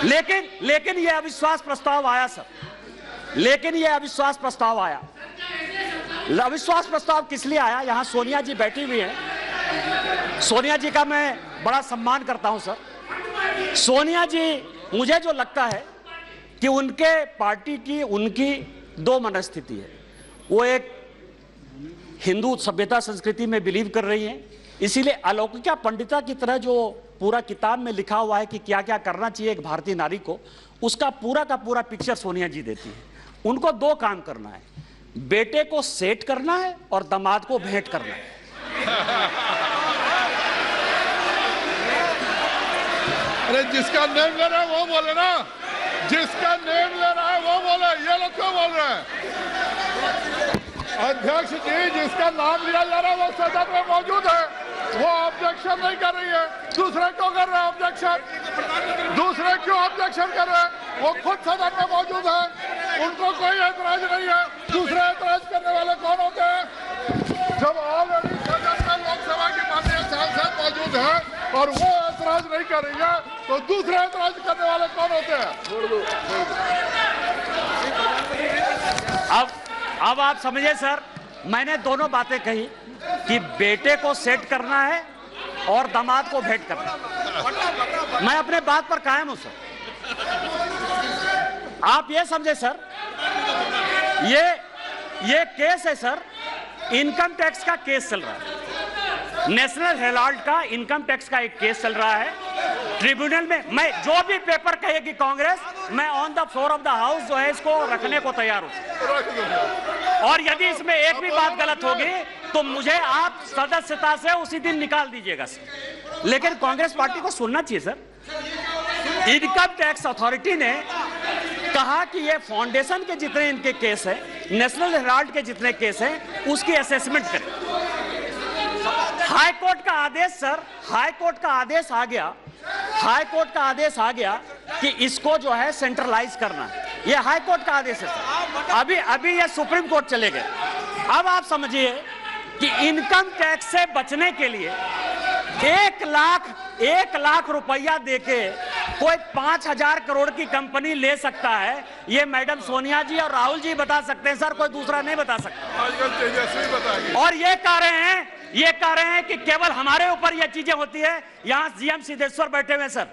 लेकिन यह अविश्वास प्रस्ताव आया सर, लेकिन यह अविश्वास प्रस्ताव आया। अविश्वास प्रस्ताव किस लिए आया? यहां सोनिया जी बैठी हुई है, सोनिया जी का मैं बड़ा सम्मान करता हूं सर। सोनिया जी, मुझे जो लगता है कि उनके पार्टी की उनकी दो मनस्थिति है। वो एक हिंदू सभ्यता संस्कृति में बिलीव कर रही हैं, इसीलिए अलौकिका पंडिता की तरह जो पूरा किताब में लिखा हुआ है कि क्या क्या करना चाहिए एक भारतीय नारी को, उसका पूरा का पूरा पिक्चर सोनिया जी देती है। उनको दो काम करना है, बेटे को सेट करना है और दामाद को भेंट करना है। अरे जिसका नेम ले रहा है वो बोले ना, जिसका नेम ले रहा है वो बोले, ये लोग क्यों बोल रहे हैं? अध्यक्ष जी, जिसका नाम लिया जा रहा है वो सदन में मौजूद है, वो ऑब्जेक्शन नहीं कर रही है। दूसरे क्यों कर रहे हैं ऑब्जेक्शन? दूसरे क्यों ऑब्जेक्शन कर रहे हैं? वो खुद सदन में मौजूद है, उनको कोई ऐतराज नहीं है। दूसरे ऐतराज करने वाले कौन होते हैं? जब ऑलरेडी सदन में लोकसभा की माननीय सांसद मौजूद है और वो ऐतराज नहीं कर रही है, तो दूसरे ऐतराज करने वाले कौन होते हैं? अब आप समझे सर, मैंने दोनों बातें कही कि बेटे को सेट करना है और दामाद को भेंट करना है। मैं अपने बात पर कायम हूं सर। आप ये समझे सर, ये केस है सर, इनकम टैक्स का केस चल रहा है। नेशनल हेराल्ड का इनकम टैक्स का एक केस चल रहा है ट्रिब्यूनल में। मैं जो भी पेपर कहेगी कांग्रेस, मैं on the floor of the house जो है इसको रखने को तैयार हूं। और यदि इसमें एक भी बात गलत होगी तो मुझे आप सदस्यता से उसी दिन निकाल दीजिएगा सर। लेकिन कांग्रेस पार्टी को सुनना चाहिए सर। इनकम टैक्स अथॉरिटी ने कहा कि ये फाउंडेशन के जितने इनके केस है, नेशनल हेराल्ड के जितने केस हैं, उसकी असेसमेंट करें। हाई कोर्ट का आदेश सर, हाई कोर्ट का आदेश आ गया, हाई कोर्ट का आदेश आ गया कि इसको जो है सेंट्रलाइज करना है। ये हाई कोर्ट का आदेश है सर। अभी ये सुप्रीम कोर्ट चले गए। अब आप समझिए कि इनकम टैक्स से बचने के लिए 1 लाख रुपया देके कोई 5,000 करोड़ की कंपनी ले सकता है। ये मैडम सोनिया जी और राहुल जी बता सकते हैं सर, कोई दूसरा नहीं बता सकता। आजकल तेजस्वी बताएंगे। और ये कह रहे हैं कि केवल हमारे ऊपर ये चीजें होती है। यहां जीएम सिद्धेश्वर बैठे हुए सर,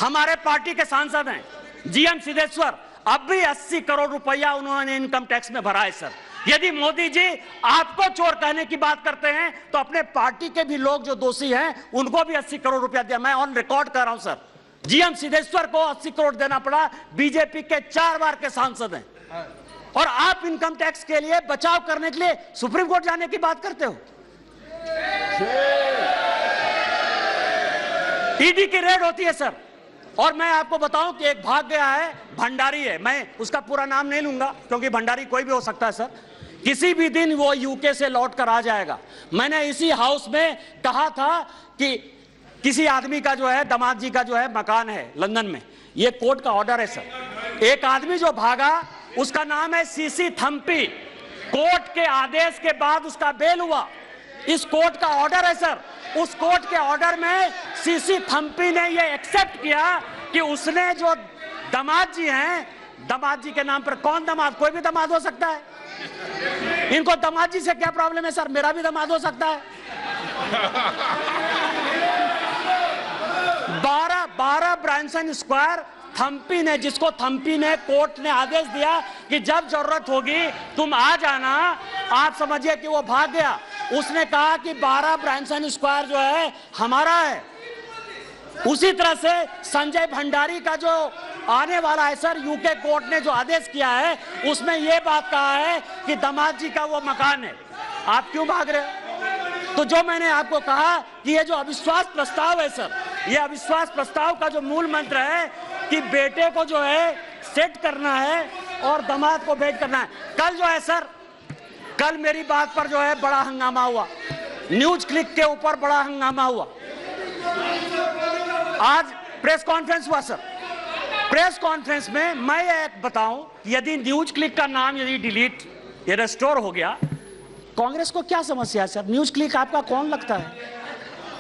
हमारे पार्टी के सांसद हैं जीएम सिद्धेश्वर। अब भी 80 करोड़ रुपया उन्होंने इनकम टैक्स में भरा है सर। यदि मोदी जी आपको चोर कहने की बात करते हैं तो अपने पार्टी के भी लोग जो दोषी हैं उनको भी 80 करोड़ रुपया दिया। मैं ऑन रिकॉर्ड कर रहा हूं सर, जीएम सिद्धेश्वर को 80 करोड़ देना पड़ा। बीजेपी के 4 बार के सांसद हैं और आप इनकम टैक्स के लिए बचाव करने के लिए सुप्रीम कोर्ट जाने की बात करते हो। ईडी की रेड होती है सर। और मैं आपको बताऊं कि एक भाग गया है, भंडारी है, मैं उसका पूरा नाम नहीं लूंगा क्योंकि भंडारी कोई भी हो सकता है सर। किसी भी दिन वो यूके से लौट कर आ जाएगा। मैंने इसी हाउस में कहा था कि किसी आदमी का जो है, दामाद जी का जो है मकान है लंदन में, ये कोर्ट का ऑर्डर है सर। एक आदमी जो भागा उसका नाम है सीसी थम्पी। कोर्ट के आदेश के बाद उसका बेल हुआ। इस कोर्ट का ऑर्डर है सर। उस कोर्ट के ऑर्डर में सीसी थम्पी ने यह एक्सेप्ट किया कि उसने जो दामाद जी हैं, दामाद जी के नाम पर कौन दामाद, कोई भी दामाद हो सकता है। इनको दामाद जी से क्या प्रॉब्लम है सर? मेरा भी दामाद हो सकता है। 12 ब्रांसन स्क्वायर थम्पी ने, जिसको थम्पी ने, कोर्ट ने आदेश दिया कि जब जरूरत होगी तुम आ जाना। आप समझिए कि वो भाग गया। उसने कहा कि 12 ब्रांसन स्क्वायर जो है हमारा है। उसी तरह से संजय भंडारी का जो आने वाला है सर, यूके कोर्ट ने जो आदेश किया है उसमें यह बात कहा है कि दामाद जी का वो मकान है। आप क्यों भाग रहे हो? तो जो मैंने आपको कहा कि ये जो अविश्वास प्रस्ताव है सर, ये अविश्वास प्रस्ताव का जो मूल मंत्र है कि बेटे को जो है सेट करना है और दामाद को भेंट करना है। कल जो है सर, कल मेरी बात पर जो है बड़ा हंगामा हुआ, न्यूज क्लिक के ऊपर बड़ा हंगामा हुआ। आज प्रेस कॉन्फ्रेंस हुआ सर। प्रेस कॉन्फ्रेंस में मैं एक बताऊं, यदि न्यूज क्लिक का नाम यदि डिलीट या रेस्टोर हो गया, कांग्रेस को क्या समस्या है सर? न्यूज क्लिक आपका कौन लगता है?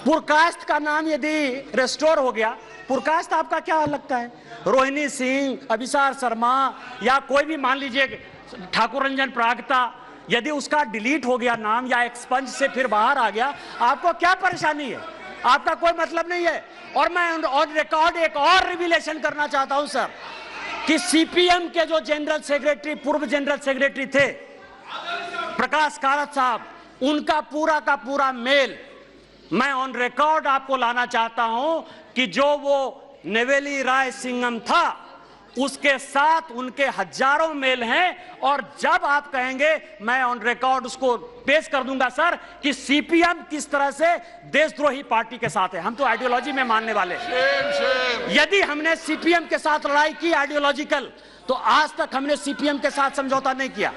पुरकास्ट का नाम यदि रेस्टोर हो गया, पुरकास्ट आपका क्या लगता है? रोहिणी सिंह, अभिसार शर्मा या कोई भी मान लीजिए ठाकुर रंजन प्रागता, यदि उसका डिलीट हो गया नाम या एक्सपंज से फिर बाहर आ गया, आपको क्या परेशानी है? आपका कोई मतलब नहीं है। और मैं ऑन रिकॉर्ड एक और रिविलेशन करना चाहता हूं सर, कि सीपीएम के जो जनरल सेक्रेटरी, पूर्व जनरल सेक्रेटरी थे प्रकाश कारात साहब, उनका पूरा का पूरा मेल मैं ऑन रिकॉर्ड आपको लाना चाहता हूं कि जो वो नेवेली राय सिंघम था उसके साथ उनके हजारों मेल हैं। और जब आप कहेंगे मैं ऑन रिकॉर्ड उसको पेश कर दूंगा सर कि सीपीएम किस तरह से देशद्रोही पार्टी के साथ है। हम तो आइडियोलॉजी में मानने वाले हैं। यदि हमने सीपीएम के साथ लड़ाई की आइडियोलॉजिकल, तो आज तक हमने सीपीएम के साथ समझौता नहीं किया,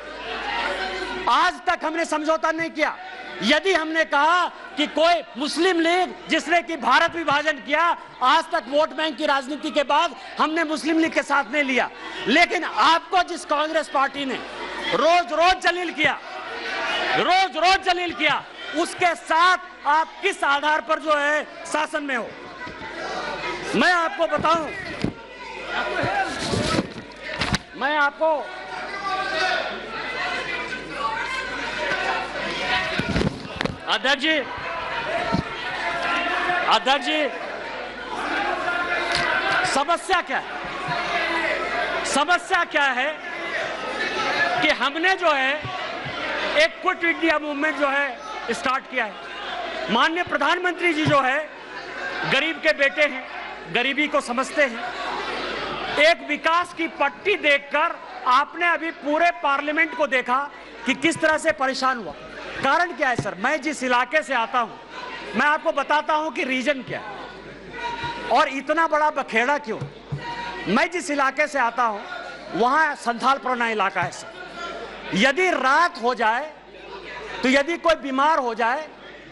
आज तक हमने समझौता नहीं किया। यदि हमने कहा कि कोई मुस्लिम लीग जिसने कि भारत विभाजन किया, आज तक वोट बैंक की राजनीति के बाद हमने मुस्लिम लीग के साथ नहीं लिया। लेकिन आपको जिस कांग्रेस पार्टी ने रोज रोज जलील किया, उसके साथ आप किस आधार पर जो है शासन में हो? मैं आपको बताऊं, मैं आपको अध्यक्ष जी, समस्या क्या है कि हमने जो है एक क्विट इंडिया मूवमेंट जो है स्टार्ट किया है। माननीय प्रधानमंत्री जी जो है गरीब के बेटे हैं, गरीबी को समझते हैं। एक विकास की पट्टी देखकर आपने अभी पूरे पार्लियामेंट को देखा कि किस तरह से परेशान हुआ। कारण क्या है सर? मैं जिस इलाके से आता हूं, मैं आपको बताता हूं कि रीजन क्या है और इतना बड़ा बखेड़ा क्यों। मैं जिस इलाके से आता हूं वहां संथाल पुराना इलाका है सर। यदि रात हो जाए तो यदि कोई बीमार हो जाए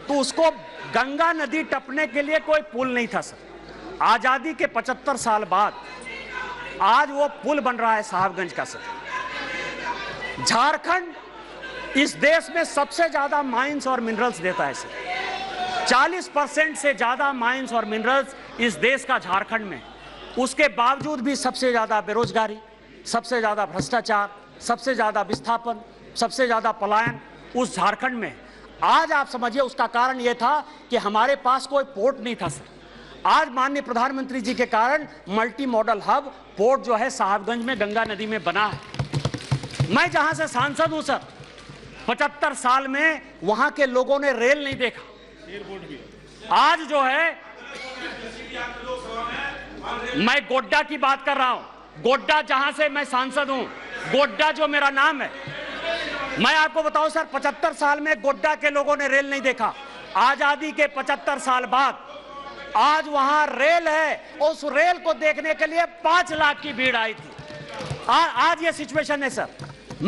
तो उसको गंगा नदी टपने के लिए कोई पुल नहीं था सर। आजादी के 75 साल बाद आज वो पुल बन रहा है साहबगंज का सर। झारखंड इस देश में सबसे ज्यादा माइंस और मिनरल्स देता है सर। 40% से ज्यादा माइंस और मिनरल्स इस देश का झारखंड में। उसके बावजूद भी सबसे ज्यादा बेरोजगारी, सबसे ज्यादा भ्रष्टाचार, सबसे ज्यादा विस्थापन, सबसे ज्यादा पलायन उस झारखंड में। आज आप समझिए उसका कारण यह था कि हमारे पास कोई पोर्ट नहीं था सर। आज माननीय प्रधानमंत्री जी के कारण मल्टी मॉडल हब पोर्ट जो है साहबगंज में गंगा नदी में बना है। मैं जहां से सांसद हूं सर, 75 साल में वहां के लोगों ने रेल नहीं देखा। आज जो है मैं गोड्डा की बात कर रहा हूं, गोड्डा जहां से मैं सांसद हूं, गोड्डा जो मेरा नाम है, मैं आपको बताऊं सर 75 साल में गोड्डा के लोगों ने रेल नहीं देखा। आजादी के 75 साल बाद आज वहां रेल है, उस रेल को देखने के लिए 5 लाख की भीड़ आई थी। आज ये सिचुएशन है सर।